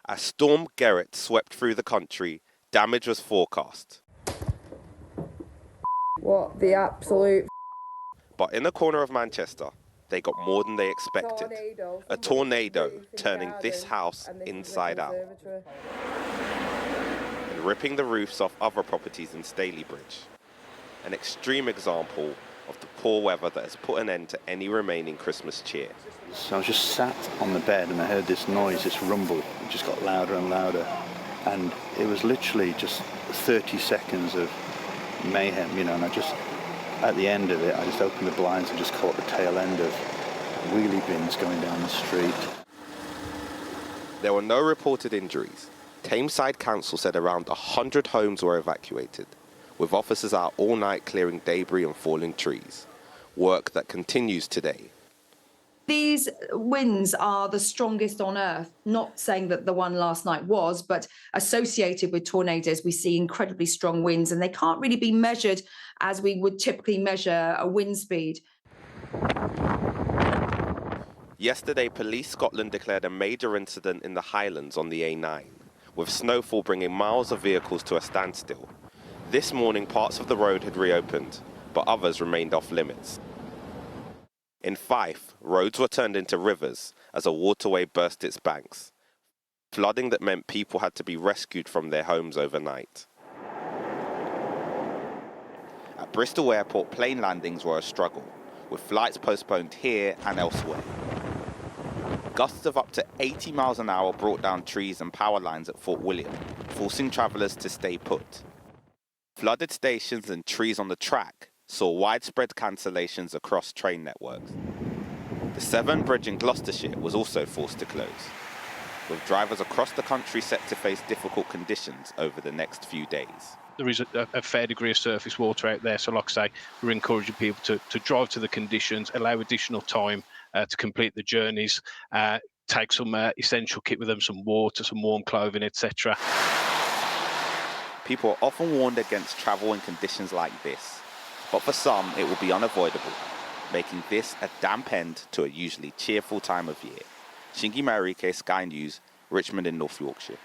As Storm Gerrit swept through the country, damage was forecast. What the absolute... But in a corner of Manchester, they got more than they expected. A tornado turning this house inside out and ripping the roofs off other properties in Stalybridge. An extreme example of the poor weather that has put an end to any remaining Christmas cheer. So I was just sat on the bed and I heard this noise, this rumble. It just got louder and louder. And it was literally just 30 seconds of mayhem, and I just, at the end of it, I just opened the blinds and just caught the tail end of wheelie bins going down the street. There were no reported injuries. Tameside Council said around 100 homes were evacuated, with officers out all night clearing debris and fallen trees, work that continues today. These winds are the strongest on Earth. Not saying that the one last night was, but associated with tornadoes, we see incredibly strong winds, and they can't really be measured as we would typically measure a wind speed. Yesterday, Police Scotland declared a major incident in the Highlands on the A9, with snowfall bringing miles of vehicles to a standstill. This morning, parts of the road had reopened, but others remained off limits. In Fife, roads were turned into rivers as a waterway burst its banks, flooding that meant people had to be rescued from their homes overnight. At Bristol Airport, plane landings were a struggle, with flights postponed here and elsewhere. Gusts of up to 80 miles an hour brought down trees and power lines at Fort William, forcing travellers to stay put. Flooded stations and trees on the track saw widespread cancellations across train networks. The Severn Bridge in Gloucestershire was also forced to close, with drivers across the country set to face difficult conditions over the next few days. There is a fair degree of surface water out there, so like I say, we're encouraging people to drive to the conditions, allow additional time to complete the journeys, take some essential kit with them, some water, some warm clothing, etc. People are often warned against travel in conditions like this, but for some it will be unavoidable, making this a damp end to a usually cheerful time of year. Shingi Marike, Sky News, Richmond in North Yorkshire.